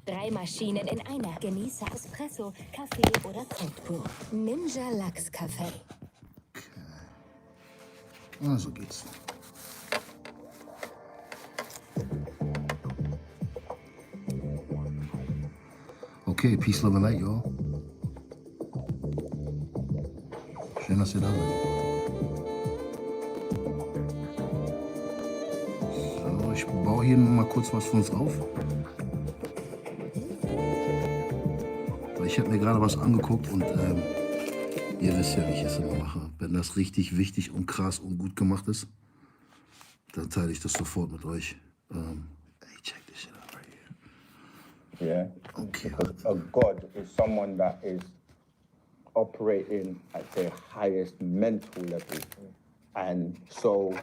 3 Maschinen in einer. Genieße Espresso, Kaffee oder Cold Brew. Ninja Lachs Kaffee. Okay. So geht's. Okay, Peace, Love and Light, y'all. Schön, dass ihr da seid. So, ich baue hier noch mal kurz was für uns auf. Ich habe mir gerade was angeguckt und ihr wisst ja, wie ich es immer mache. Wenn das richtig wichtig und krass und gut gemacht ist, dann teile ich das sofort mit euch. Hey, check this shit out right here. Yeah. Okay. Because a God is someone that is operating at their highest mental level. And so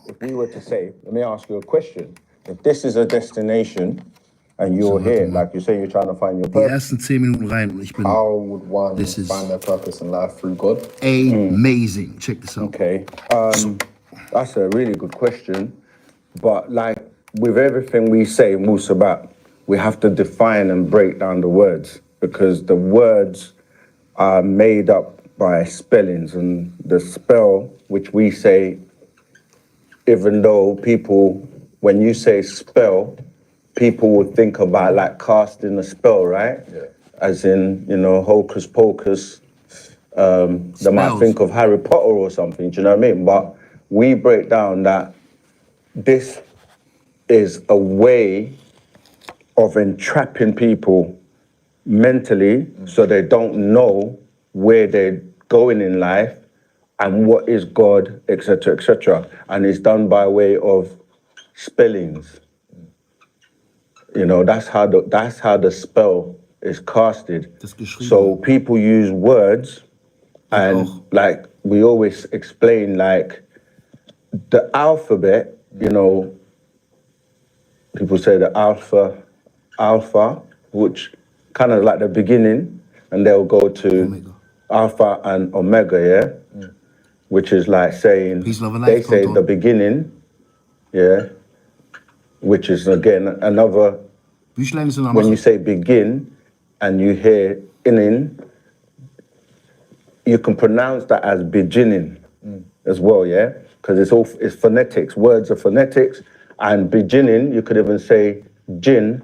if we were to say, let me ask you a question. If this is a destination and you're here, like you say, you're trying to find your Die purpose. ersten 10 Minuten rein und ich bin How would one This is- find their purpose in life through God? amazing. Check this out. Okay. That's a really good question. But like with everything we say, Musabat, we have to define and break down the words because the words are made up by spellings, and the spell, which we say, even though people, when you say spell, people would think about like casting a spell, right? Yeah. As in, you know, hocus pocus. They might Spells. think of Harry Potter or something, do you know what I mean? But we break down that this is a way of entrapping people mentally so they don't know where they're going in life and what is God, etc., etc. And it's done by way of spellings. You know, that's how the spell is casted. Das geschrieben. So people use words, and auch. like we always explain, like the alphabet, you know, people say the alpha, which kind of like the beginning, and they'll go to Omega. alpha and omega, yeah? Which is like saying, Peace, love, and they light, say Tonton. the beginning, yeah? Which is again another, Büchlein ist in der when you Mache. say begin and you hear inin, you can pronounce that as beginning as well, yeah? Because it's phonetics, words are phonetics, and beginning, you could even say jin,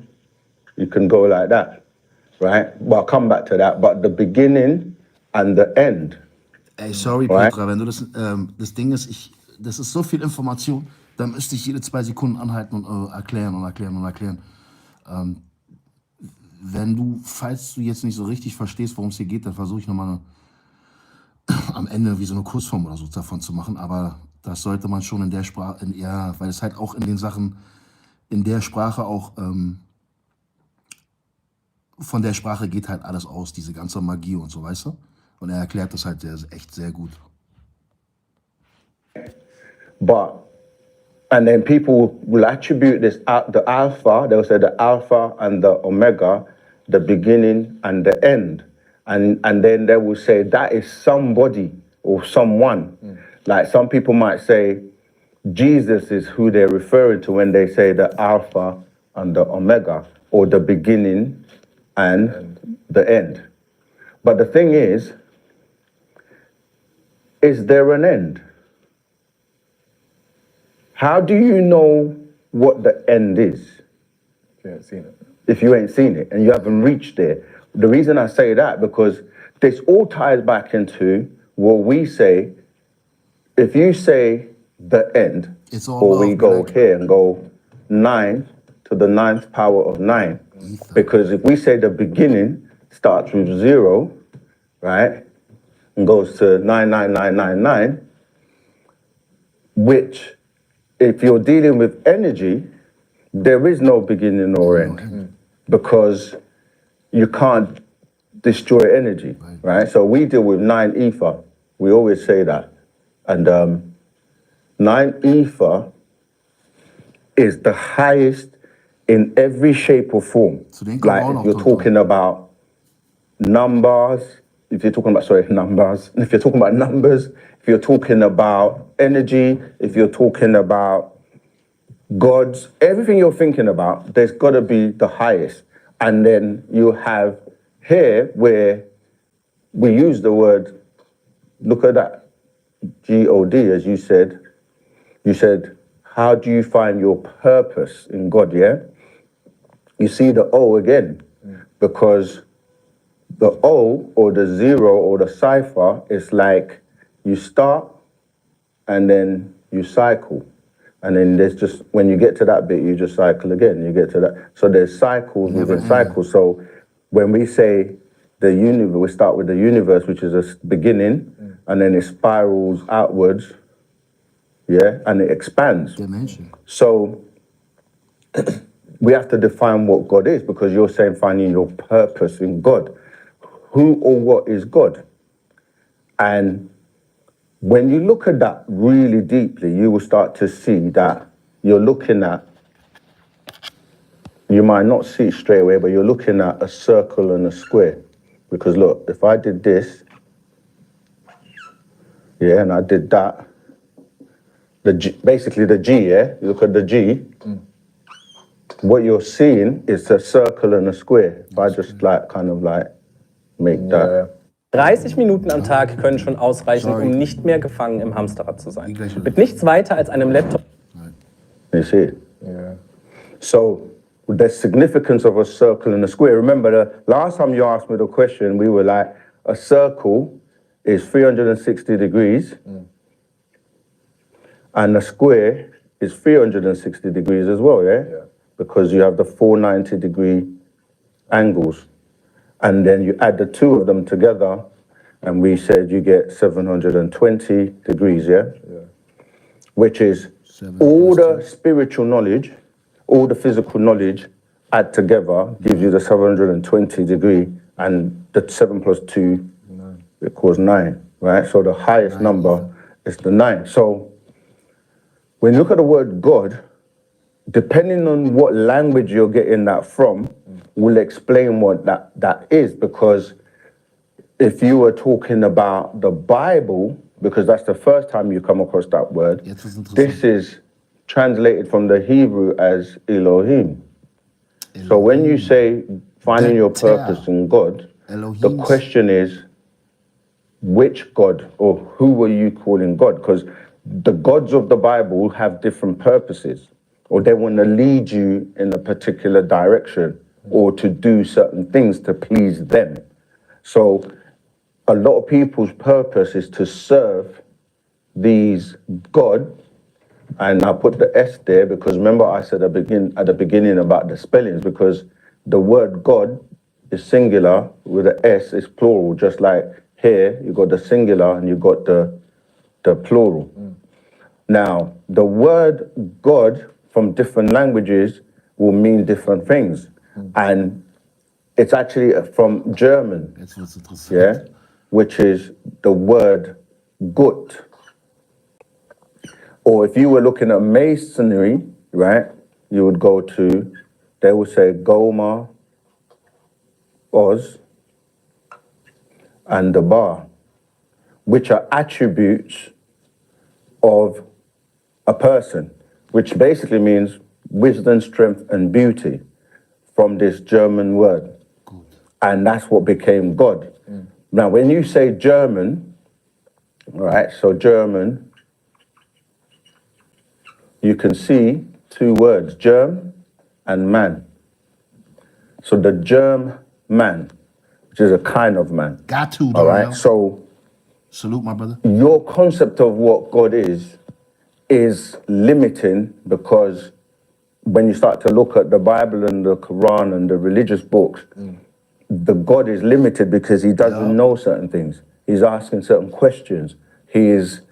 you can go like that, right? But I'll come back to that, but the beginning and the end. Ey, sorry, Right. Petra, wenn du das Ding ist, das ist so viel Information, dann müsste ich jede 2 Sekunden anhalten und erklären. Falls du jetzt nicht so richtig verstehst, worum es hier geht, dann versuche ich nochmal am Ende wie so eine Kurzform oder so davon zu machen, aber das sollte man schon in der Sprache, ja, weil es halt auch in den Sachen, in der Sprache auch, von der Sprache geht halt alles aus, diese ganze Magie und so, weißt du? Und er erklärt das halt echt sehr gut. But, and then people will attribute this, the alpha, they'll say the alpha and the omega, the beginning and the end. And then they will say that is somebody or someone. Like some people might say Jesus is who they're referring to when they say the alpha and the omega, or the beginning and the end. But the thing is there an end? How do you know what the end is If you haven't seen it. if you ain't seen it and you haven't reached there? The reason I say that, because this all ties back into what we say. If you say the end, It's all or we love, go Black. here and go 9 to the 9th power of 9, because if we say the beginning starts with 0, right, and goes to 99999, which if you're dealing with energy, there is no beginning or end, because you can't destroy energy, right? So we deal with 9 ether. We always say that. And 9 ether is the highest in every shape or form. So den kommen wir auch Like noch if you're drunter. talking about numbers, if you're talking about numbers, if you're talking about energy, if you're talking about gods, everything you're thinking about, there's got to be the highest. And then you have here where we use the word, look at that, G-O-D, as you said. You said, how do you find your purpose in God, yeah? You see the O again, because the O or the zero or the cipher is like you start and then you cycle. And then there's just, when you get to that bit, you just cycle again. You get to that. So there's cycles within cycles. So when we say the universe, we start with the universe, which is a beginning, and then it spirals outwards, yeah, and it expands. Dimension. So we have to define what God is, because you're saying finding your purpose in God. Who or what is God? And when you look at that really deeply, you will start to see that you're looking at, you might not see it straight away, but you're looking at a circle and a square. Because look, if I did this, yeah, and I did that, the G, basically the G, yeah, you look at the G, what you're seeing is a circle and a square. If I just like, kind of like, make that. 30 Minuten am Tag können schon ausreichen, um nicht mehr gefangen im Hamsterrad zu sein. Mit nichts weiter als einem Laptop. You see? Yeah. So the significance of a circle and a square. Remember, the last time you asked me the question, we were like, a circle is 360 degrees, and a square is 360 degrees as well, yeah? Because you have the 490-degree angles. And then you add the two of them together, and we said you get 720 degrees, yeah? Which is all the spiritual knowledge, all the physical knowledge add together gives you the 720 degree, and the 7 plus 2 equals 9, right? So the highest number is the 9. So when you look at the word God, depending on what language you're getting that from, will explain what that is. Because if you were talking about the Bible, because that's the first time you come across that word, this is translated from the Hebrew as Elohim. So when you say finding your purpose in God, the question is, which God, or who were you calling God? Because the gods of the Bible have different purposes, or they want to lead you in a particular direction, or to do certain things to please them. So a lot of people's purpose is to serve these God, and I put the S there because remember I said at the beginning about the spellings, because the word God is singular with the S is plural, just like here you got the singular and you got the plural. Now, the word God from different languages will mean different things. And it's actually from German, yeah, which is the word Gut. Or if you were looking at masonry, right, you would go to, they would say Goma, Oz, and the Bar, which are attributes of a person, which basically means wisdom, strength, and beauty from this German word. And that's what became God. Now, when you say German, right, so German, you can see two words, germ and man. So the germ man, which is a kind of man. Got to, all right, so salute, my brother. Your concept of what God is limiting, because when you start to look at the Bible and the Quran and the religious books, the God is limited because he doesn't know certain things. He's asking certain questions. He is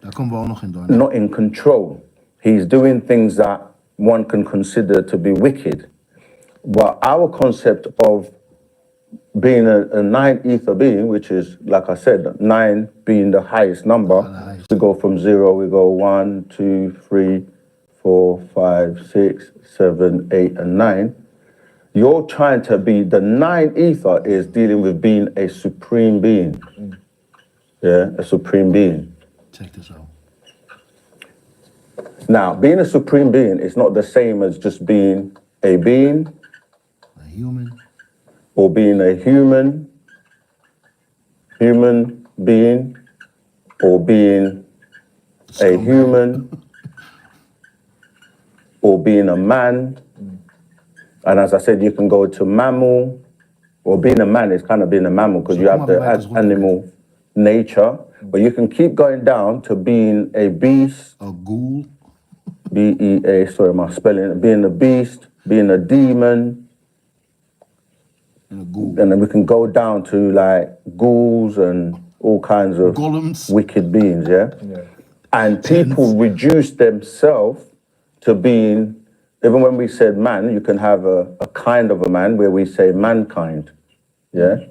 not in control. He's doing things that one can consider to be wicked. But our concept of being a nine ether being, which is, like I said, 9 being the highest number, we go from 0, we go 1, 2, 3, 4, 5, 6, 7, 8, and 9. You're trying to be, the 9 ether is dealing with being a supreme being. Yeah, a supreme being. Check this out. Now, being a supreme being is not the same as just being a being, a human, or being a human being, or being a human, or being a man. And as I said, you can go to mammal, or being a man is kind of being a mammal because you have the animal nature, but you can keep going down to being a beast. A ghoul. B-E-A, sorry, my spelling. Being a beast, being a demon. And a ghoul. And then we can go down to like ghouls and all kinds of golems, wicked beings, yeah? And people reduce themselves to being, even when we said man, you can have a kind of a man where we say mankind, yeah?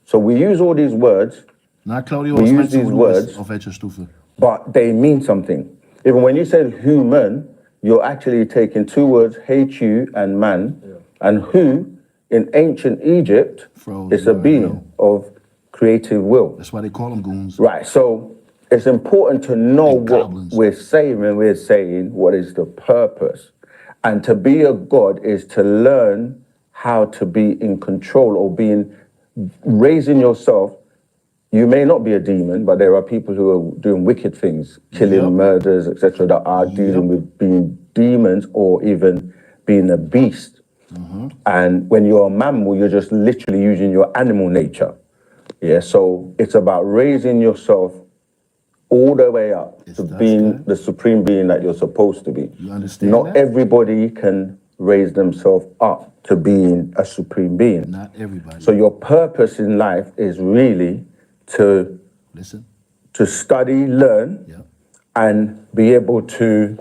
So we use all these words, we use these words, but they mean something. Even when you say human, you're actually taking two words, H-U and man, and who in ancient Egypt is a being of creative will. That's why they call them goons. Right, so it's important to know what we're saying when we're saying what is the purpose. And to be a god is to learn how to be in control or raising yourself. You may not be a demon, but there are people who are doing wicked things, killing, murders, etc., that are dealing with being demons or even being a beast. And when you're a mammal, you're just literally using your animal nature. Yeah, so it's about raising yourself all the way up to being the supreme being that you're supposed to be. You understand Not that? everybody can raise themselves up to being a supreme being. Not everybody. So your purpose in life is really to listen, to study, learn, and be able to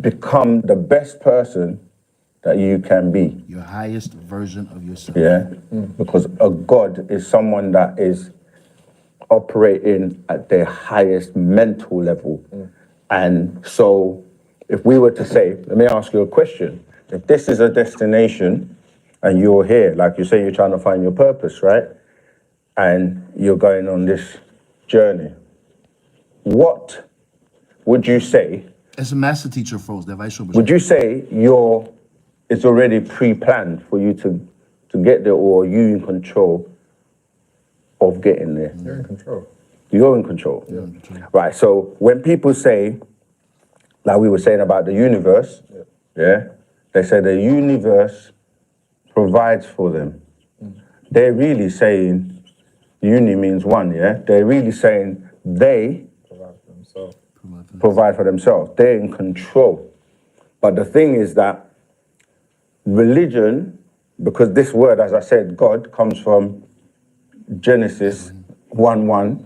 become the best person that you can be. Your highest version of yourself. Yeah, because a god is someone that is operating at their highest mental level. And so if we were to say, let me ask you a question. If this is a destination and you're here, like you say, you're trying to find your purpose, right? And you're going on this journey, what would you say? As a master teacher for us, would you say it's already pre-planned for you to get there, or are you in control of getting there? You're in control. You're in control. You're in control. Right, so when people say, like we were saying about the universe, they say the universe provides for them. They're really saying, uni means one, yeah? They're really saying they provide for themselves. They're in control. But the thing is that religion, because this word, as I said, God, comes from Genesis 1:1,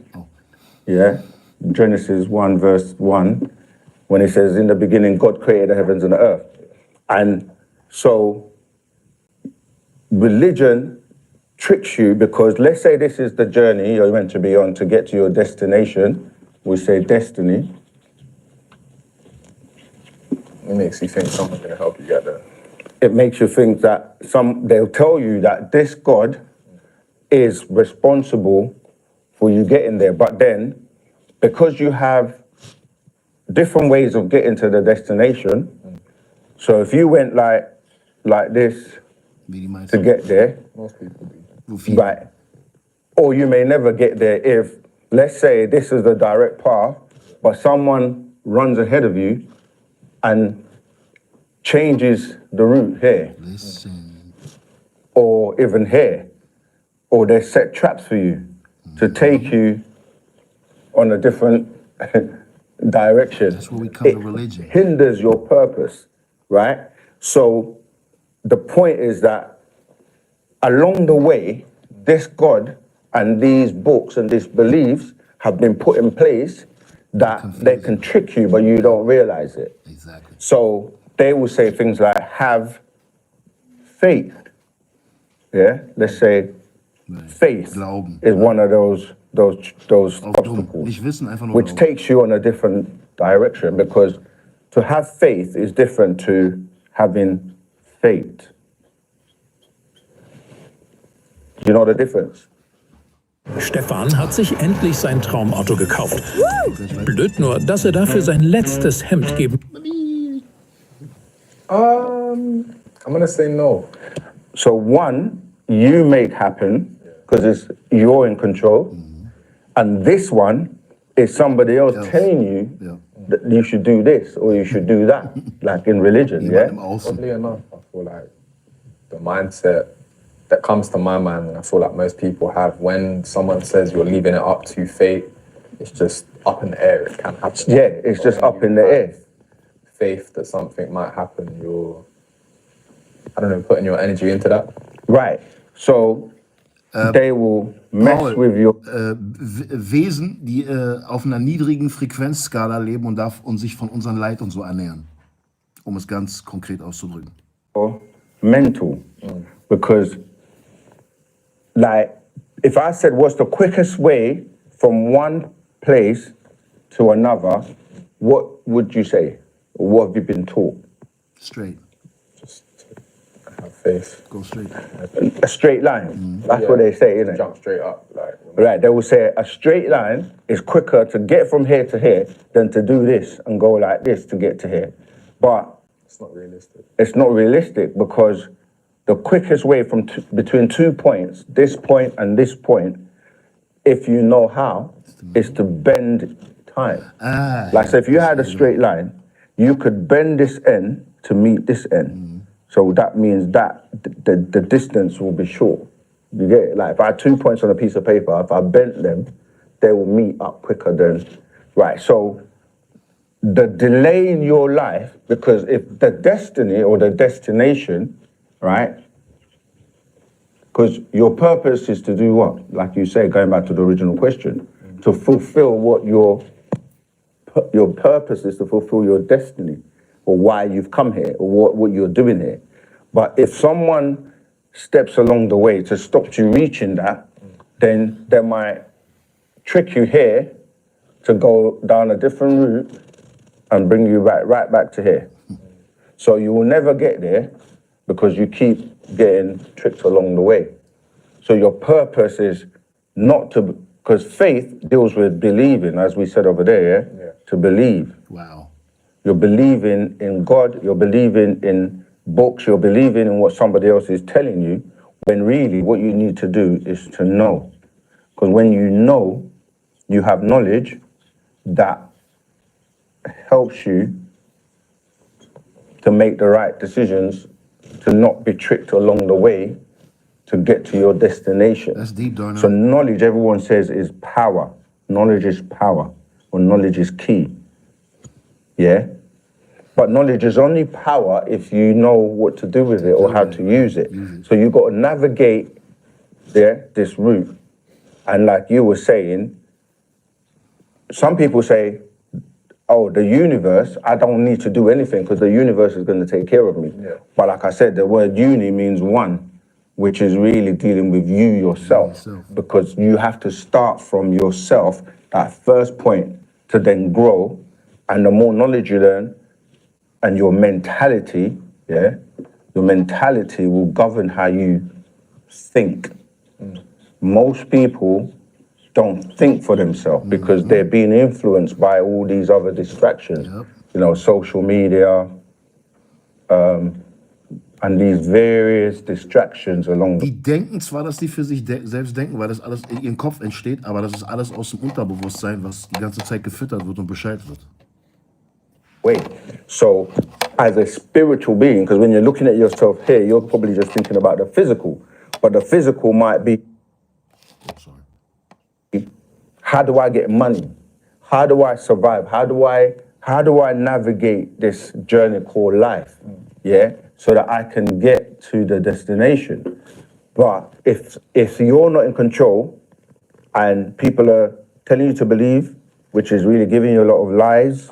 yeah? Genesis 1 verse 1, when it says, in the beginning, God created the heavens and the earth. And so religion tricks you because let's say this is the journey you're meant to be on to get to your destination. We say destiny. It makes you think someone's going to help you get there. It makes you think that they'll tell you that this God is responsible for you getting there. But then, because you have different ways of getting to the destination, so if you went like this to get there, Most people do. right, or you may never get there if, let's say this is the direct path, but someone runs ahead of you and changes the route here, or even here, or they set traps for you to take you on a different direction. That's where we come to religion. It hinders your purpose, right? So the point is that along the way, this God and these books and these beliefs have been put in place that they can trick you, but you don't realize it. Exactly. So they will say things like, have faith. Yeah, let's say faith is one of those obstacles, which takes you on a different direction, because to have faith is different to having fate. You know the difference? Stefan hat sich endlich sein Traumauto gekauft. Blöd nur, dass dafür sein letztes Hemd geben. I'm gonna say no. So one, you make happen because you're in control, and this one is somebody else telling you that you should do this or you should do that, like in religion, Oddly enough, I feel like the mindset that comes to my mind, and I feel like most people have, when someone says you're leaving it up to fate, it's just up in the air. It can happen. Yeah, it's just up in the air. Faith that something might happen, you're, I don't know, putting your energy into that. Right. So they will mess Paul, with your... Wesen, die auf einer niedrigen Frequenzskala leben und sich von unserem Leid und so ernähren. Um es ganz konkret auszudrücken. Mental. Because, like, if I said what's the quickest way from one place to another, what would you say? What have you been taught? Straight. Just have faith. Go straight. A straight line. That's what they say, isn't it? Jump straight up. Like, right, they will say a straight line is quicker to get from here to here than to do this and go like this to get to here. But it's not realistic. It's not realistic because the quickest way from between 2 points, this point and this point, if you know how, is to bend time. Like, so if you had a straight line, you could bend this end to meet this end. So that means that the distance will be short. You get it? Like, if I had 2 points on a piece of paper, if I bent them, they will meet up quicker than... Right, so the delay in your life, because if the destiny or the destination, right? Because your purpose is to do what? Like you say, going back to the original question, to fulfill what your purpose is, to fulfill your destiny, or why you've come here, or what you're doing here. But if someone steps along the way to stop you reaching that, then they might trick you here to go down a different route and bring you right back to here. So you will never get there because you keep getting tricked along the way. So your purpose is not to, because faith deals with believing, as we said over there, to believe. Wow. You're believing in God, you're believing in books, you're believing in what somebody else is telling you, when really what you need to do is to know. Because when you know, you have knowledge that helps you to make the right decisions, to not be tricked along the way, to get to your destination. That's deep, Darnell. So knowledge, everyone says, is power. Knowledge is power, or knowledge is key. Yeah? But knowledge is only power if you know what to do with it or how to use it. So you've got to navigate this route. And like you were saying, some people say, oh, the universe, I don't need to do anything because the universe is going to take care of me. Yeah. But like I said, the word uni means one, which is really dealing with you yourself. Because you have to start from yourself, that first point, to then grow. And the more knowledge you learn, and your mentality, your mentality will govern how you think. Most people don't think for themselves because they're being influenced by all these other distractions. You know, social media, and these various distractions along the... Die denken zwar, dass die für sich selbst denken, weil das alles in ihrem Kopf entsteht, aber das ist alles aus dem Unterbewusstsein, was die ganze Zeit gefüttert wird und Bescheid wird. Wait, so as a spiritual being, because when you're looking at yourself here, you're probably just thinking about the physical, but the physical might be, how do I get money? How do I survive? How do I navigate this journey called life? Yeah, so that I can get to the destination. But if you're not in control and people are telling you to believe, which is really giving you a lot of lies,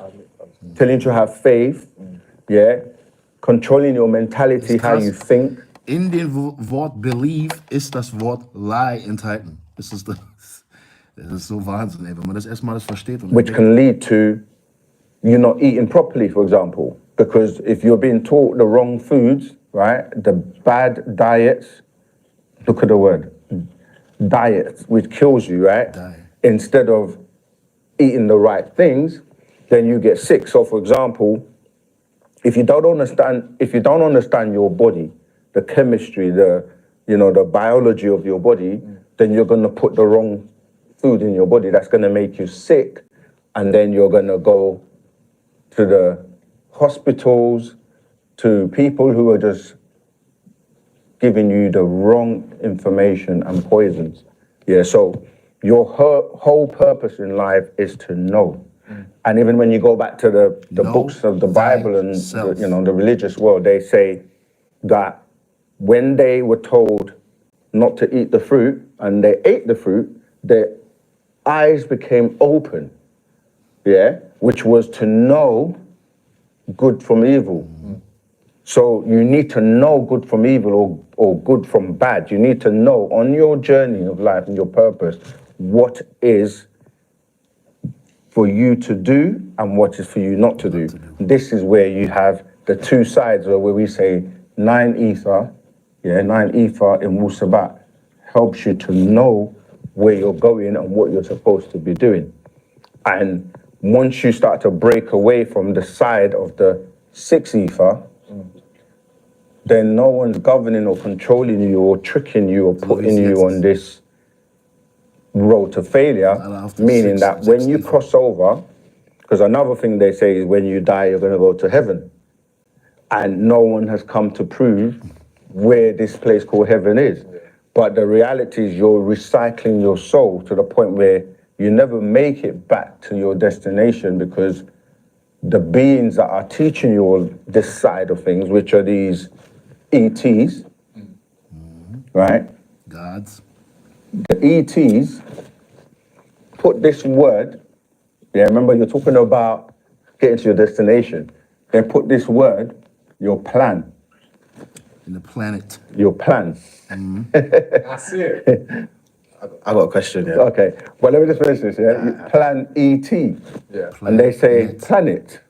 telling you to have faith, controlling your mentality, how you think. In dem Wort believe ist das Wort lie enthalten. Das ist so Wahnsinn, ey, wenn man das erstmal versteht. Which can lead to you not eating properly, for example. Because if you're being taught the wrong foods, right, the bad diets, look at the word, diet, which kills you, right? Instead of eating the right things, then you get sick. So for example, if you don't understand your body, the chemistry, you know, the biology of your body, then you're going to put the wrong food in your body. That's going to make you sick. And then you're going to go to the hospitals, to people who are just giving you the wrong information and poisons. Yeah, so your whole purpose in life is to know. And even when you go back to the books of the Bible and the religious world, they say that when they were told not to eat the fruit and they ate the fruit, their eyes became open, yeah, which was to know good from evil. So you need to know good from evil or good from bad. You need to know on your journey of life and your purpose what is for you to do and what is for you not to do. This is where you have the two sides where we say 9 ether, yeah, 9 ether in Wusabat helps you to know where you're going and what you're supposed to be doing. And once you start to break away from the side of the 6 ether, then no one's governing or controlling you or tricking you or putting you on this road to failure, meaning that when you cross over, because another thing they say is when you die, you're going to go to heaven. And no one has come to prove where this place called heaven is. But the reality is you're recycling your soul to the point where you never make it back to your destination because the beings that are teaching you all this side of things, which are these ETs, right? Gods. The ETs put this word, yeah, remember you're talking about getting to your destination. They put this word, your plan. In the planet. Your plan. I see it. I got a question, yeah. Okay, well, let me just finish this, yeah? Plan ET. Yeah. And they say planet.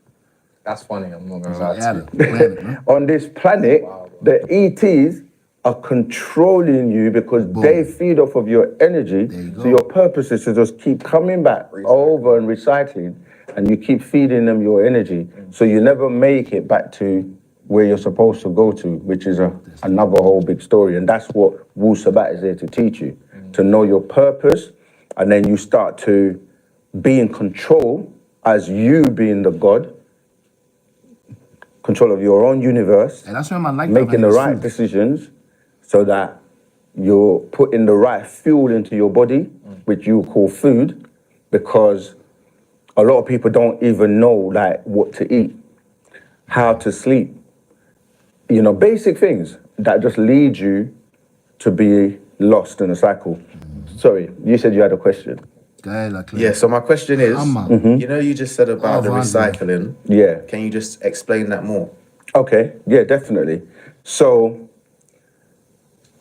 That's funny, I'm not going to lie to you. Planet, no? On this planet, the ETs are controlling you because they feed off of your energy. So your purpose is to just keep coming back over and recycling, and you keep feeding them your energy. So you never make it back to where you're supposed to go to, which is another whole big story. And that's what Wu Sabat is there to teach you, to know your purpose, and then you start to be in control as you being the God, control of your own universe, And that's why I like making the right decisions so that you're putting the right fuel into your body, which you call food, because a lot of people don't even know like what to eat, how to sleep, you know, basic things that just lead you to be lost in a cycle. Sorry, you said you had a question. Yeah, so my question is, you know, you just said about the recycling. Yeah. Can you just explain that more? Okay, yeah, definitely. So,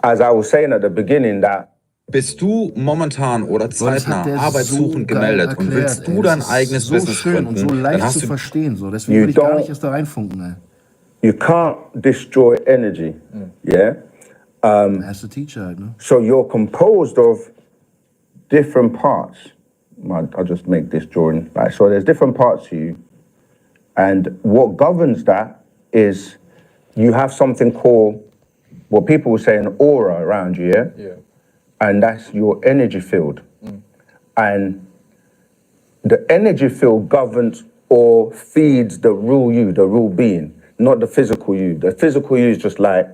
as I was saying at the beginning that Bist du momentan oder zeitnah arbeitssuchend gemeldet und willst du dein eigenes Business gründen, dann hast du verstehen, so. Deswegen will ich gar nicht erst da reinfunken, ey. You can't destroy energy, yeah? That's the teacher, halt, ne? So you're composed of different parts. I'll just make this drawing. Right, so there's different parts to you. And what governs that is you have something called, what people would say, an aura around you, yeah? Yeah. And that's your energy field. And the energy field governs or feeds the real you, the real being, not the physical you. The physical you is just like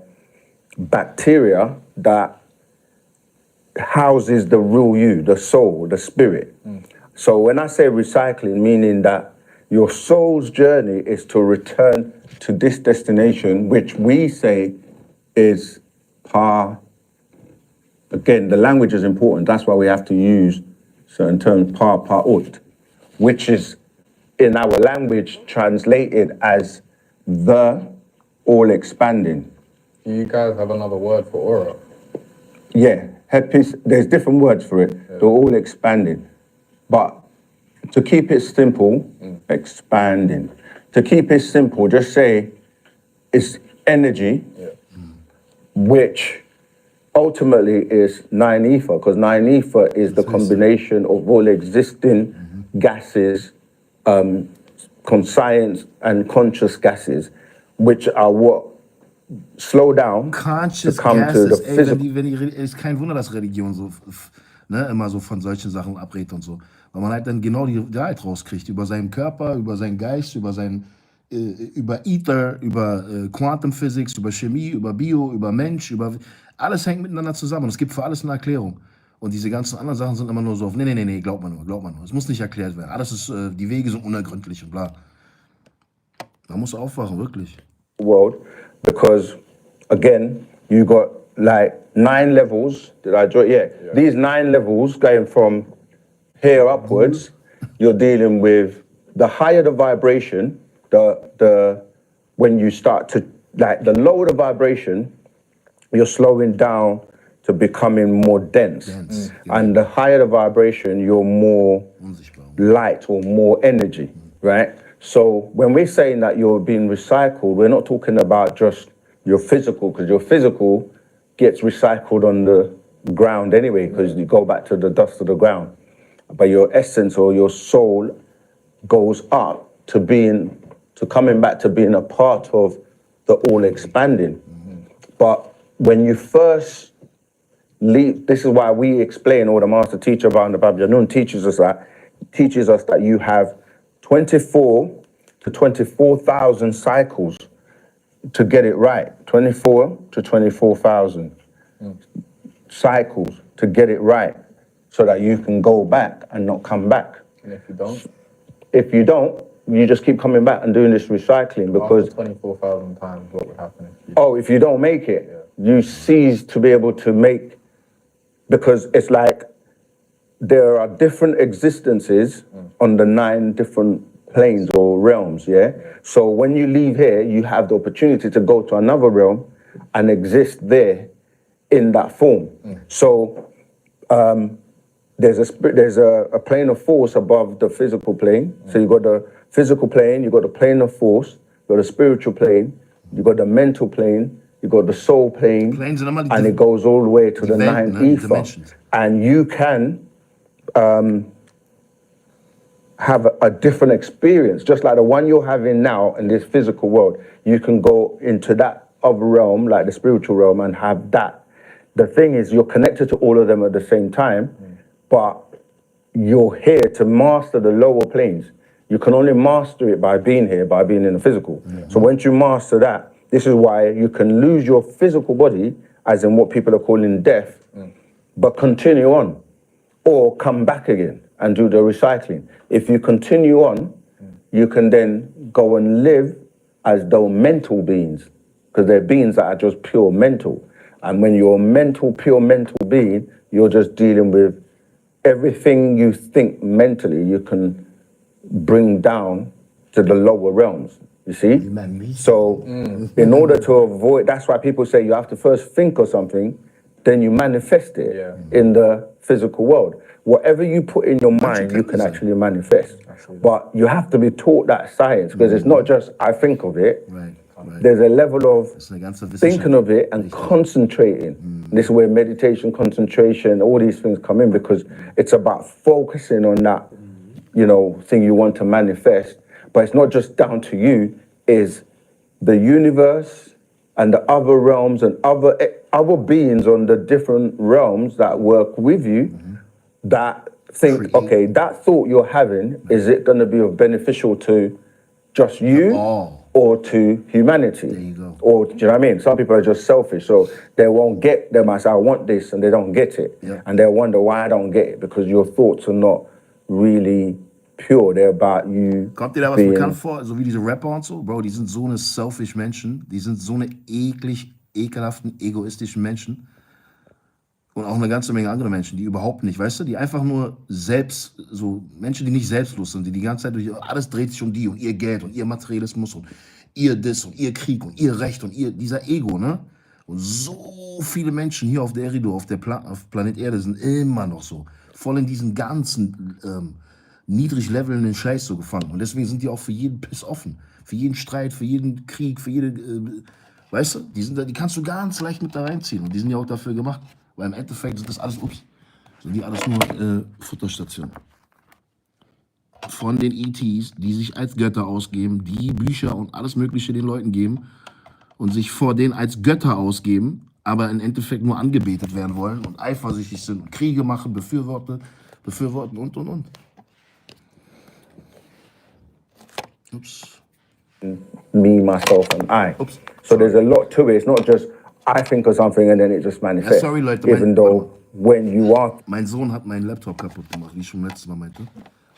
bacteria that houses the real you, the soul, the spirit. So when I say recycling, meaning that your soul's journey is to return to this destination, which we say is again, the language is important. That's why we have to use certain terms, pa'ut, which is in our language translated as the all expanding. Do you guys have another word for aura? Yeah, herpes, there's different words for it. They're all expanding. But to keep it simple, expanding. To keep it simple, just say it's energy, which ultimately is 9 ether, because 9 ether is the combination of all existing gases, conscience and conscious gases, which are what slow down to Conscious come to the gases, ey, physical. wenn die, ist kein Wunder, dass Religion so, ne, immer so von solchen Sachen abrät und so. Weil man halt dann genau die Wahrheit rauskriegt über seinen Körper, über seinen Geist, über über Ether, über Quantum Physics, über Chemie, über Bio, über Mensch, alles hängt miteinander zusammen und es gibt für alles eine Erklärung. Und diese ganzen anderen Sachen sind immer nur so auf, nee, glaubt man nur. Es muss nicht erklärt werden. Alles ist, die Wege sind unergründlich und bla. Man muss aufwachen, wirklich. World, because again, you got like 9 levels. Did I draw? Yeah. These 9 levels going from here upwards, you're dealing with the higher the vibration, when you start to, like, the lower the vibration, you're slowing down to becoming more dense. And the higher the vibration, you're more light or more energy, right? So when we're saying that you're being recycled, we're not talking about just your physical, because your physical gets recycled on the ground anyway, because you go back to the dust of the ground. But your essence or your soul goes up to coming back to being a part of the all expanding. But when you first leave, this is why we explain, or the master teacher around the Bab Janun teaches us that you have 24 to 24,000 cycles to get it right. 24 to 24,000 cycles to get it right, so that you can go back and not come back. And if you don't, you just keep coming back and doing this recycling, because 24,000 times, what would happen if you don't make it, you cease to be able to make, because it's like there are different existences on the 9 different planes or realms, yeah? So when you leave here, you have the opportunity to go to another realm and exist there in that form. So there's a plane of force above the physical plane. So you got the physical plane, you got the plane of force, you got the spiritual plane, you got the mental plane, you got the soul plane, and it goes all the way to the 9th ether. And you can have a different experience, just like the one you're having now in this physical world. You can go into that other realm, like the spiritual realm, and have that. The thing is, you're connected to all of them at the same time, but you're here to master the lower planes. You can only master it by being here, by being in the physical. So once you master that, this is why you can lose your physical body, as in what people are calling death, but continue on, or come back again and do the recycling. If you continue on, you can then go and live as though mental beings, because they're beings that are just pure mental. And when you're a pure mental being, you're just dealing with everything you think mentally, you can bring down to the lower realms, you see? So in order to avoid, that's why people say you have to first think of something, then you manifest it in the physical world. Whatever you put in your mind, you can actually manifest. But you have to be taught that science, because it's not just, I think of it. There's a level of thinking of it and concentrating. This is where meditation, concentration, all these things come in, because it's about focusing on that, thing you want to manifest. But it's not just down to you, is the universe and the other realms and other beings on the different realms that work with you, that think, okay, that thought you're having, is it going to be beneficial to just you or to humanity? There you go. Or, do you know what I mean? Some people are just selfish, so they won't get, they might say, I want this, and they don't get it. And they'll wonder why I don't get it, because your thoughts are not really pure. They're about you. Kommt dir da was bekannt vor, so wie diese Rapper und so? Bro, die sind so eine selfish Menschen, die sind so eine ekelhaften, egoistischen Menschen. Und auch eine ganze Menge andere Menschen, die überhaupt nicht, weißt du, die einfach nur selbst, so Menschen, die nicht selbstlos sind, die die ganze Zeit alles dreht sich um die und ihr Geld und ihr Materialismus und ihr das und ihr Krieg und ihr Recht und dieser Ego, ne? Und so viele Menschen hier auf der Erido, auf Planet Erde sind immer noch so, voll in diesen ganzen niedrig levelnden Scheiß so gefangen. Und deswegen sind die auch für jeden Piss offen. Für jeden Streit, für jeden Krieg, für jede, weißt du, die kannst du ganz leicht mit da reinziehen. Und die sind ja auch dafür gemacht. Weil im Endeffekt sind das alles, sind die alles nur Futterstationen. Von den ETs, die sich als Götter ausgeben, die Bücher und alles Mögliche den Leuten geben, und sich vor denen als Götter ausgeben, aber im Endeffekt nur angebetet werden wollen und eifersüchtig sind und Kriege machen, befürworten und. Oops. Me, myself, and I. Oops. So there's a lot to it. It's not just I think of something and then it just manifests. Sorry, Leute. Even though when you are... Mein Sohn hat meinen Laptop kaputt gemacht, wie ich schon letztes Mal meinte.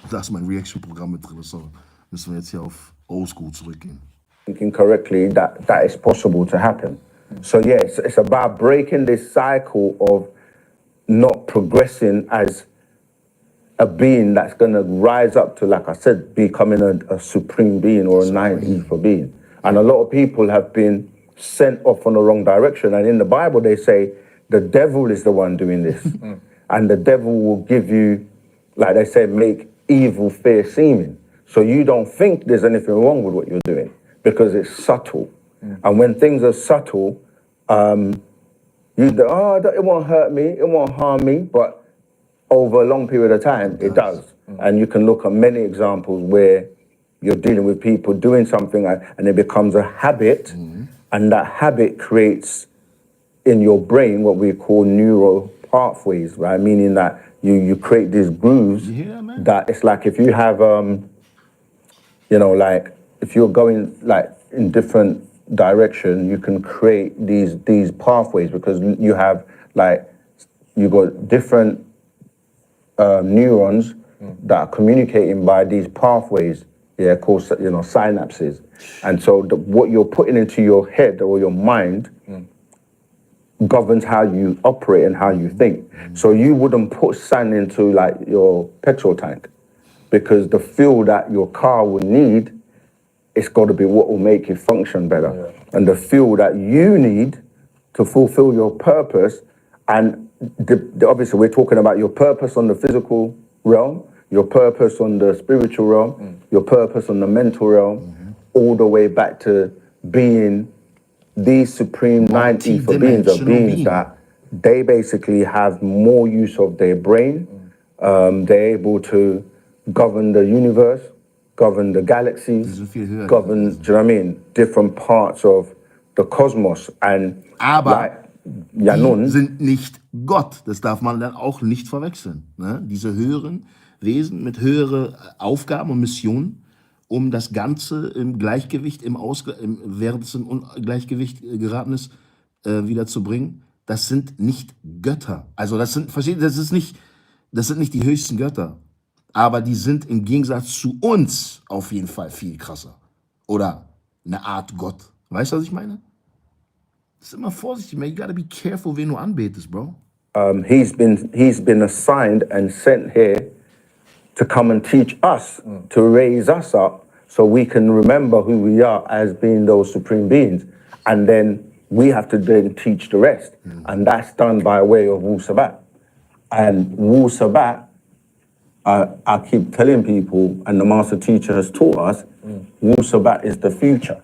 Da ist mein Reaction-Programm mit drin. So müssen wir jetzt hier auf Oldschool zurückgehen. Thinking correctly, that is possible to happen. So yeah, it's about breaking this cycle of not progressing as a being that's going to rise up to, like I said, becoming a supreme being or a 9 for being. And a lot of people have been sent off on the wrong direction. And in the Bible, they say the devil is the one doing this. And the devil will give you, like they say, make evil fair seeming. So you don't think there's anything wrong with what you're doing because it's subtle. And when things are subtle, it won't hurt me, it won't harm me, but over a long period of time, it does. And you can look at many examples where you're dealing with people doing something and it becomes a habit, and that habit creates in your brain what we call neuro pathways, right? Meaning that you create these grooves that it's like if you have, like if you're going like in different direction, you can create these pathways because you have you got different neurons that are communicating by these pathways, called synapses. And so what you're putting into your head or your mind governs how you operate and how you think. So you wouldn't put sand into like your petrol tank because the fuel that your car will need, it's got to be what will make it function better. Yeah. And the fuel that you need to fulfill your purpose, and obviously we're talking about your purpose on the physical realm, your purpose on the spiritual realm, your purpose on the mental realm, all the way back to being these supreme 90 for beings are beings that they basically have more use of their brain. They're able to govern the universe, govern the galaxies, govern, do you know what I mean, different parts of the cosmos. And aber die sind nicht Gott. Das darf man dann auch nicht verwechseln. Ne? Diese höheren Wesen mit höheren Aufgaben und Missionen, um das Ganze im Gleichgewicht, während es in Ungleichgewicht geraten ist, wieder zu bringen. Das sind nicht Götter. Also das sind nicht die höchsten Götter. Aber die sind im Gegensatz zu uns auf jeden Fall viel krasser. Oder eine Art Gott. Weißt du, was ich meine? Das ist immer vorsichtig, man. You gotta be careful, wen du anbetest, bro. He's been assigned and sent here to come and teach us, to raise us up, so we can remember who we are as being those supreme beings. And then we have to then teach the rest. And that's done by way of Wu Sabat. And Wu Sabat, I keep telling people, and the master teacher has taught us, Wu Sabat is the future.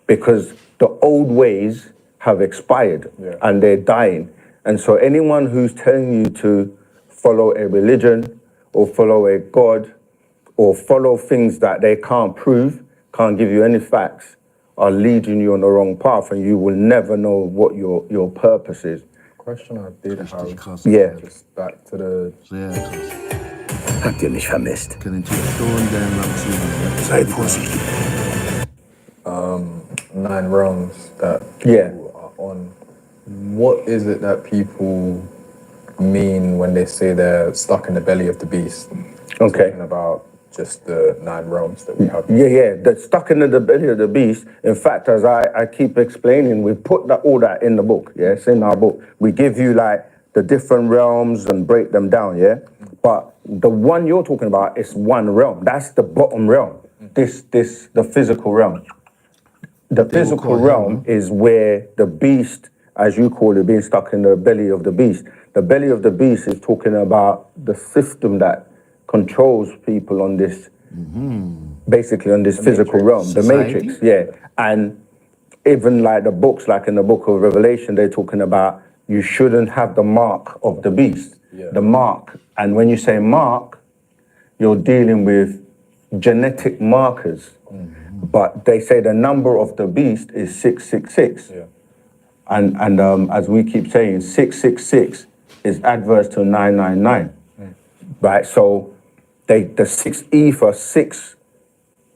Because the old ways have expired and they're dying. And so anyone who's telling you to follow a religion or follow a god or follow things that they can't prove, can't give you any facts, are leading you on the wrong path, and you will never know what your purpose is. Question I did have, just back to the... Habt ihr mich vermisst? Sei vorsichtig. 9 realms that people are on. What is it that people mean when they say they're stuck in the belly of the beast? Okay. Talking about just the 9 realms that we have. Yeah. They're stuck in the belly of the beast. In fact, as I keep explaining, we put all that in the book. Yeah, it's in our book. We give you like the different realms and break them down. Yeah, but the one you're talking about is one realm. That's the bottom realm. The physical realm. The physical realm is where the beast, as you call it, being stuck in the belly of the beast. The belly of the beast is talking about the system that controls people on this, basically on this physical realm, the matrix, And even like the books, like in the book of Revelation, they're talking about you shouldn't have the mark of the beast, the mark. And when you say mark, you're dealing with genetic markers. But they say the number of the beast is 666. Yeah. And as we keep saying, 666 is adverse to 999. Right? So the 6E for 6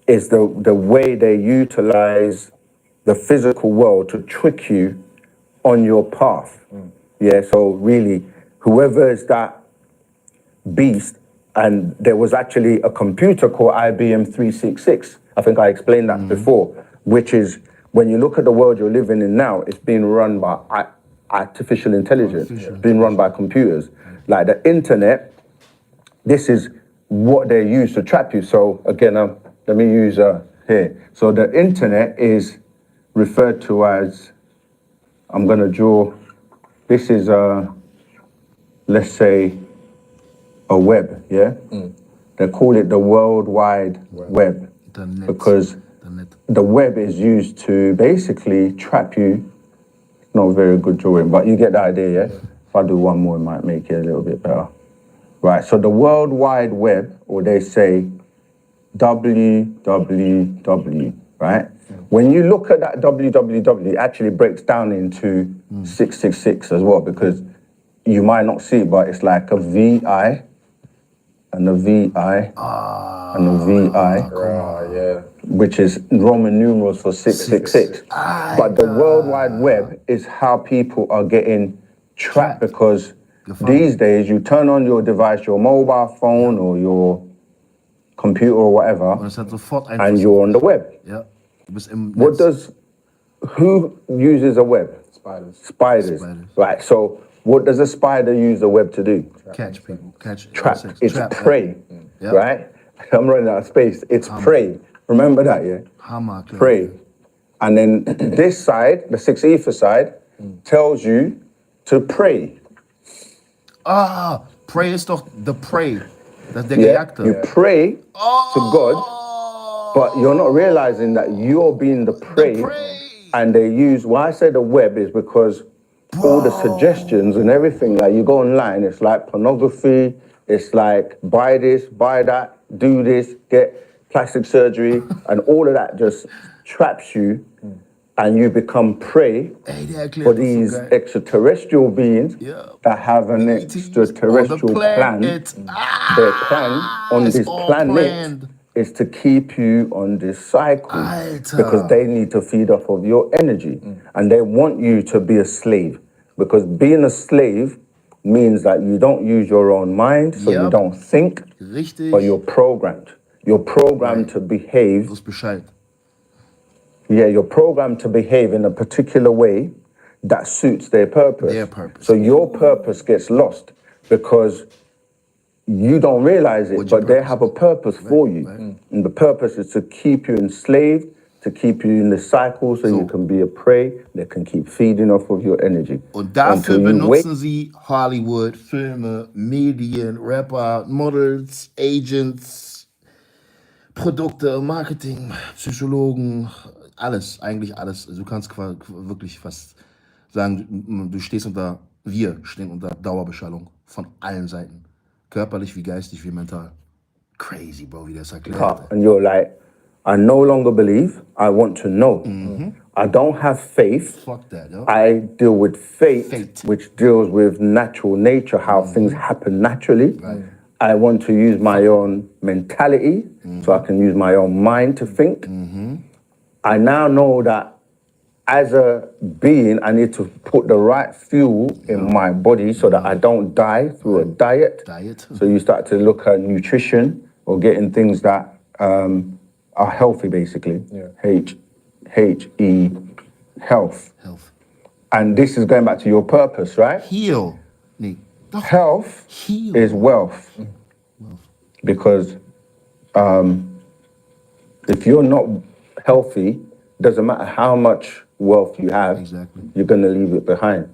is the way they utilize the physical world to trick you on your path. Yeah, so really, whoever is that beast, and there was actually a computer called IBM 366. I think I explained that before, which is when you look at the world you're living in now, it's being run by artificial intelligence. It's being run by computers. Like the internet, this is what they use to trap you. So again, let me use here. So the internet is referred to as, I'm gonna draw, this is, let's say, a web, yeah? They call it the World Wide Web because the web is used to basically trap you. Not a very good drawing, but you get the idea, yeah? If I do one more, it might make it a little bit better. Right, so the World Wide Web, or they say www, right? When you look at that www, it actually breaks down into 666 as well, because you might not see it, but it's like a VI and a VI and a VI, which is Roman numerals for 666. But the World Wide Web is how people are getting trapped because these days you turn on your device, your mobile phone or your computer or whatever, and you're on the web. Who uses a web? Spiders. Right, so what does a spider use the web to do? Catch people, trap. It's prey, right? I'm running out of space. It's prey. Remember that, yeah? Prey. And then this side, the 6 ether side, tells you to pray. Pray ist doch the prey. Das der Gejagte. You pray to God, but you're not realizing that you're being the prey. And they use, why I say the web is because all the suggestions and everything, like you go online, it's like pornography, it's like buy this, buy that, do this, get plastic surgery, and all of that just traps you and you become prey for these extraterrestrial beings that have an extraterrestrial plan. Their plan on this planet is to keep you on this cycle because they need to feed off of your energy and they want you to be a slave because being a slave means that you don't use your own mind, so you don't think, but you're programmed. You're programmed to behave. Yeah, you're programmed to behave in a particular way that suits their purpose. So your purpose gets lost because you don't realize it, but they have a purpose for you. And the purpose is to keep you enslaved, to keep you in the cycle so you can be a prey. They can keep feeding off of your energy. Und dafür benutzen sie Hollywood, Filme, Medien, Rapper, Models, Agents, Produkte, Marketing, Psychologen, alles, eigentlich alles. Also du kannst wirklich fast sagen, wir stehen unter Dauerbeschallung von allen Seiten. Körperlich wie geistig wie mental. Crazy, bro, wie das erklärt. And you're like, I no longer believe, I want to know. I don't have faith. Fuck that, yo. I deal with fate, which deals with natural nature, how things happen naturally. I want to use my own mentality, so I can use my own mind to think. I now know that as a being, I need to put the right fuel in my body so that I don't die through a diet. So you start to look at nutrition or getting things that are healthy, basically. H-E, health. And this is going back to your purpose, right? Heal. Health is wealth. Because if you're not healthy, doesn't matter how much wealth you have, you're going to leave it behind.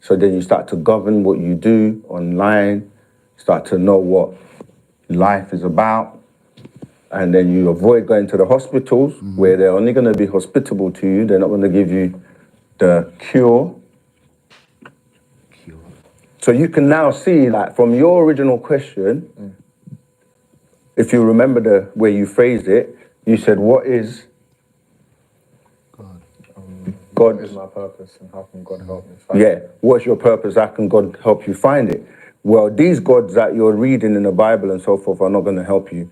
So then you start to govern what you do online, start to know what life is about, and then you avoid going to the hospitals where they're only going to be hospitable to you. They're not going to give you the cure. So you can now see, like, from your original question, if you remember the way you phrased it, you said, what is God? What is my purpose and how can God help me find it? Yeah, what's your purpose? How can God help you find it? Well, these gods that you're reading in the Bible and so forth are not going to help you.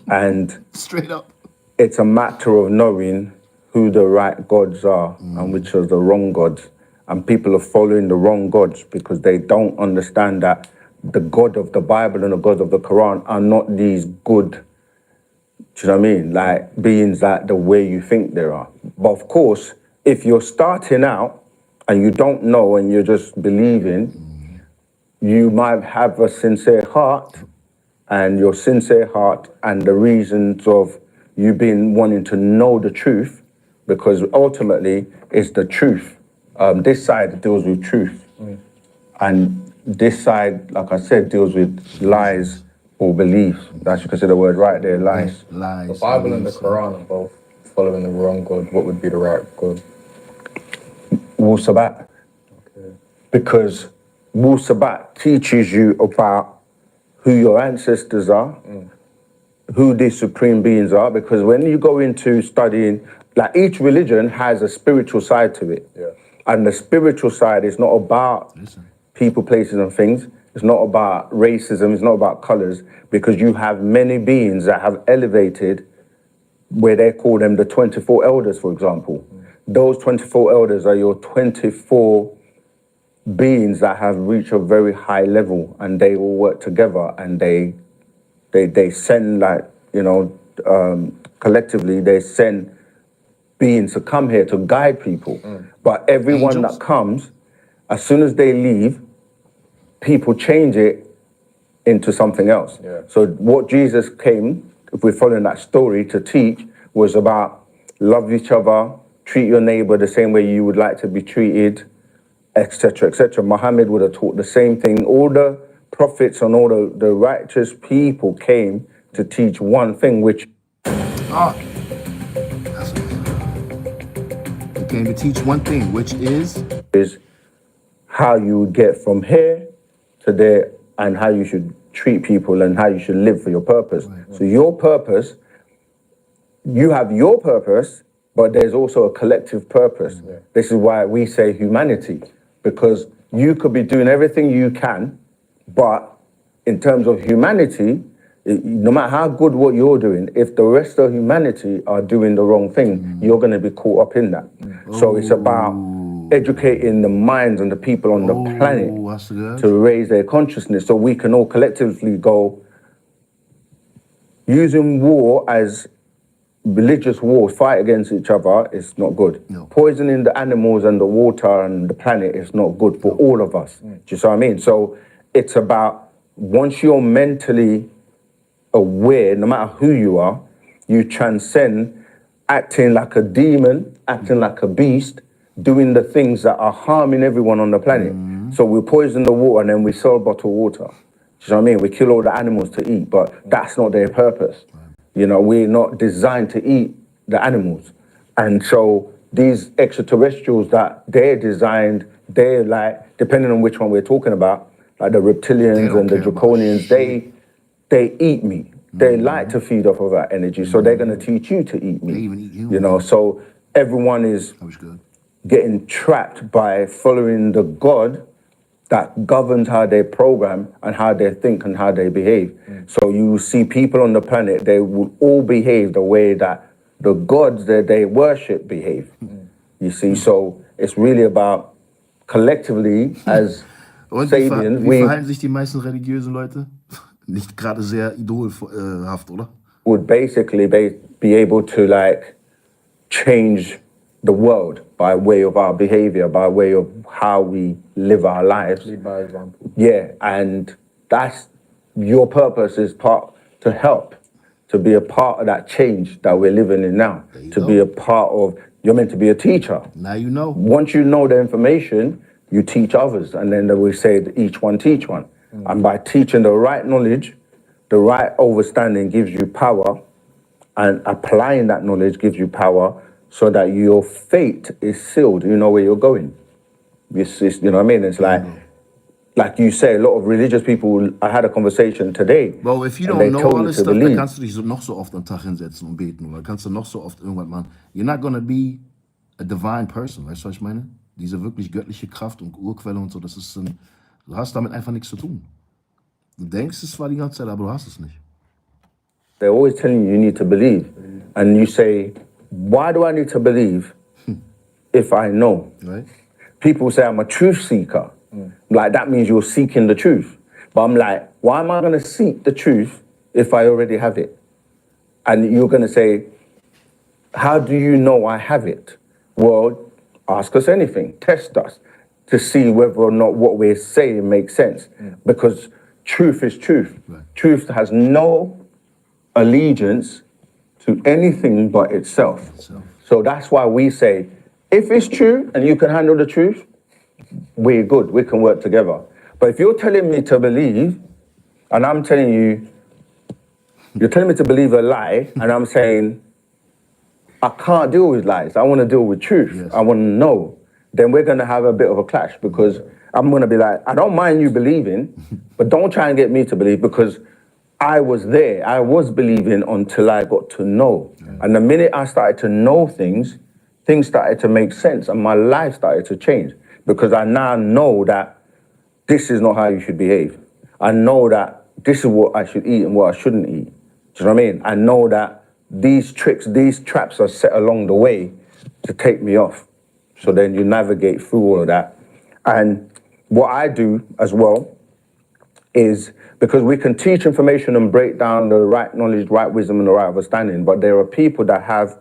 And Straight up. it's a matter of knowing who the right gods are and which are the wrong gods. And people are following the wrong gods because they don't understand that the God of the Bible and the God of the Quran are not these good, do you know what I mean? Like beings that the way you think they are. But of course, if you're starting out and you don't know and you're just believing, you might have a sincere heart, and your sincere heart and the reasons of you being wanting to know the truth, because ultimately it's the truth. This side deals with truth, and this side, like I said, deals with lies or beliefs. That you consider the word right there, lies. Lies. The Bible and the Quran are both following the wrong God. What would be the right God? Wu Sabat. Okay. Because Wu Sabat teaches you about who your ancestors are, who these supreme beings are, because when you go into studying, like each religion has a spiritual side to it. Yeah. And the spiritual side is not about people, places and things. It's not about racism, it's not about colors, because you have many beings that have elevated where they call them the 24 elders, for example. Those 24 elders are your 24 beings that have reached a very high level, and they all work together, and they send, like, you know, collectively they send beings to come here to guide people. But everyone that comes, as soon as they leave, people change it into something else. Yeah. So what Jesus came, if we're following that story, to teach was about love each other, treat your neighbor the same way you would like to be treated, etc., etc. Muhammad would have taught the same thing. All the prophets and all the righteous people came to teach one thing, which He came to teach one thing, which is how you would get from here to there, and how you should treat people and how you should live for your purpose. So your purpose, you have your purpose, but there's also a collective purpose. This is why we say humanity, because you could be doing everything you can, but in terms of humanity, no matter how good what you're doing, if the rest of humanity are doing the wrong thing, you're going to be caught up in that. So it's about educating the minds and the people on the planet to raise their consciousness, so we can all collectively go. Using war as religious war, fight against each other, is not good. Poisoning the animals and the water and the planet is not good for all of us. Do you see what I mean? So it's about, once you're mentally aware, no matter who you are, you transcend acting like a demon, acting like a beast, doing the things that are harming everyone on the planet. So we poison the water and then we sell bottled water. Do you know what I mean? We kill all the animals to eat, but that's not their purpose. You know, we're not designed to eat the animals. And so these extraterrestrials that they're designed, they're like, depending on which one we're talking about, like the reptilians and the draconians, they eat meat. They like to feed off of that energy, so they're going to teach you to eat meat. They even eat humans. You know, so everyone is getting trapped by following the God that governs how they program and how they think and how they behave. So you see people on the planet, they will all behave the way that the gods that they worship behave. You see, so it's really about collectively as Sabians, wie verhalten sich die meisten religiösen Leute? Nicht gerade sehr idolhaft, oder? Would basically be able to, like, change the world by way of our behavior, by way of how we live our lives. Lead by example. Yeah, and that's your purpose, is to help, to be a part of that change that we're living in now, to be a part of, you're meant to be a teacher. Now you know. Once you know the information, you teach others, and then we say each one teach one. And by teaching the right knowledge, the right understanding gives you power, and applying that knowledge gives you power, so that your fate is sealed. You know where you're going. You know what I mean? It's like you say, a lot of religious people, I had a conversation today. Well, if you don't know all this stuff, dann kannst du dich noch so oft am Tag hinsetzen und beten, oder kannst du noch so oft irgendwas machen. You're not gonna be a divine person, weißt du, was ich meine? Diese wirklich göttliche Kraft und Urquelle und so, das ist du hast damit einfach nichts zu tun. Du denkst es zwar die ganze Zeit, aber du hast es nicht. They're always telling you need to believe. And you say, why do I need to believe if I know? Right? People say I'm a truth seeker. Like, that means you're seeking the truth. But I'm like, why am I going to seek the truth if I already have it? And you're going to say, how do you know I have it? Well, ask us anything, test us to see whether or not what we're saying makes sense. Because truth is truth. Right. Truth has no allegiance to anything but itself. So that's why we say, if it's true and you can handle the truth, we're good, we can work together. But if you're telling me to believe, and I'm telling you, you're telling me to believe a lie, and I'm saying, I can't deal with lies, I want to deal with truth, Yes. I want to know, then we're going to have a bit of a clash, because I'm going to be like, I don't mind you believing, but don't try and get me to believe, because I was there, I was believing until I got to know. And the minute I started to know things started to make sense, and my life started to change, because I now know that this is not how you should behave. I know that this is what I should eat and what I shouldn't eat. Do you know what I mean? I know that these tricks, these traps are set along the way to take me off. So then you navigate through all of that. And what I do as well is, because we can teach information and break down the right knowledge, right wisdom, and the right understanding, but there are people that have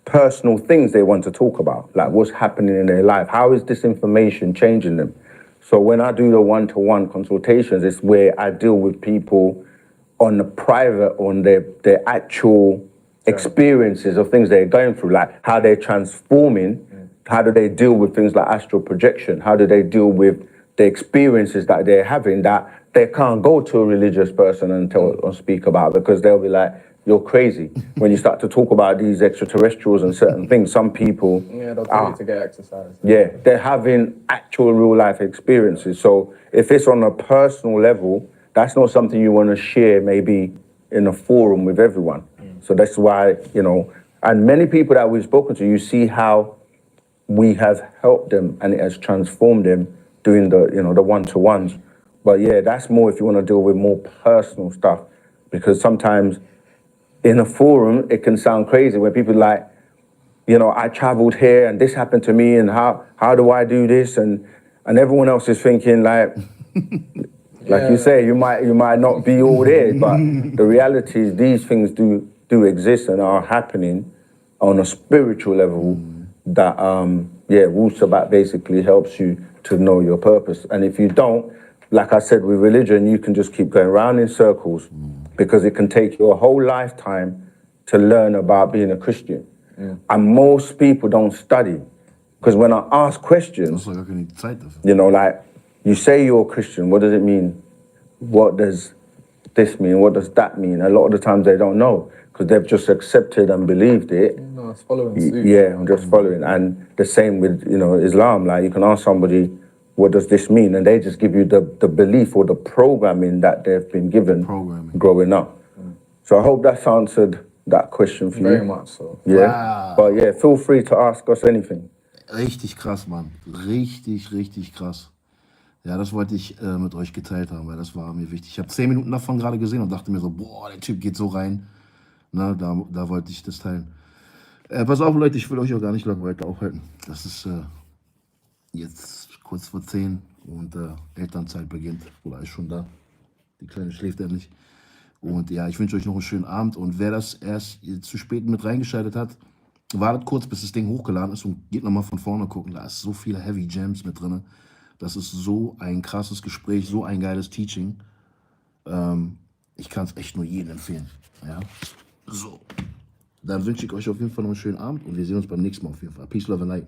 personal things they want to talk about, like what's happening in their life. How is this information changing them? So when I do the one-to-one consultations, it's where I deal with people on the private, on their actual experiences of things they're going through, like how they're transforming, how do they deal with things like astral projection, how do they deal with the experiences that they're having that they can't go to a religious person and tell or speak about, because they'll be like, you're crazy. When you start to talk about these extraterrestrials and certain things, some people... Yeah, they'll tell you to get exercise. Yeah, they're having actual real life experiences. So if it's on a personal level, that's not something you want to share maybe in a forum with everyone. So that's why, you know, and many people that we've spoken to, you see how we have helped them and it has transformed them doing the, you know, the one-to-ones. But yeah, that's more if you want to deal with more personal stuff, because sometimes in a forum, it can sound crazy when people like, you know, I traveled here and this happened to me and how do I do this? And everyone else is thinking like, like you say, you might not be all there, but the reality is these things do exist and are happening on a spiritual level that, Wu Sabat basically helps you to know your purpose. And if you don't, like I said, with religion, you can just keep going around in circles because it can take you a whole lifetime to learn about being a Christian. And most people don't study, because when I ask questions, you know, like, you say you're a Christian, what does it mean? What does this mean? What does that mean? A lot of the times they don't know, because they've just accepted and believed it. No, it's following suit. Yeah, I'm just following. And the same with, you know, Islam. Like, you can ask somebody, what does this mean? And they just give you the belief or the programming that they've been given growing up. So I hope that's answered that question for you. Very much so. Yeah. Wow. But yeah, feel free to ask us anything. Richtig krass, Mann. Richtig, richtig krass. Ja, das wollte ich mit euch geteilt haben, weil das war mir wichtig. Ich habe 10 Minuten davon gerade gesehen und dachte mir so, boah, der Typ geht so rein. Na, da wollte ich das teilen. Pass auf, Leute, ich will euch auch gar nicht lange weiter aufhalten. Das ist jetzt kurz vor 10 und Elternzeit beginnt. Oder ist schon da. Die Kleine schläft endlich. Und ja, ich wünsche euch noch einen schönen Abend. Und wer das erst zu spät mit reingeschaltet hat, wartet kurz, bis das Ding hochgeladen ist und geht nochmal von vorne gucken. Da ist so viele Heavy Gems mit drin. Das ist so ein krasses Gespräch, so ein geiles Teaching. Ich kann es echt nur jedem empfehlen. Ja? So, dann wünsche ich euch auf jeden Fall noch einen schönen Abend und wir sehen uns beim nächsten Mal auf jeden Fall. Peace, Love and Light.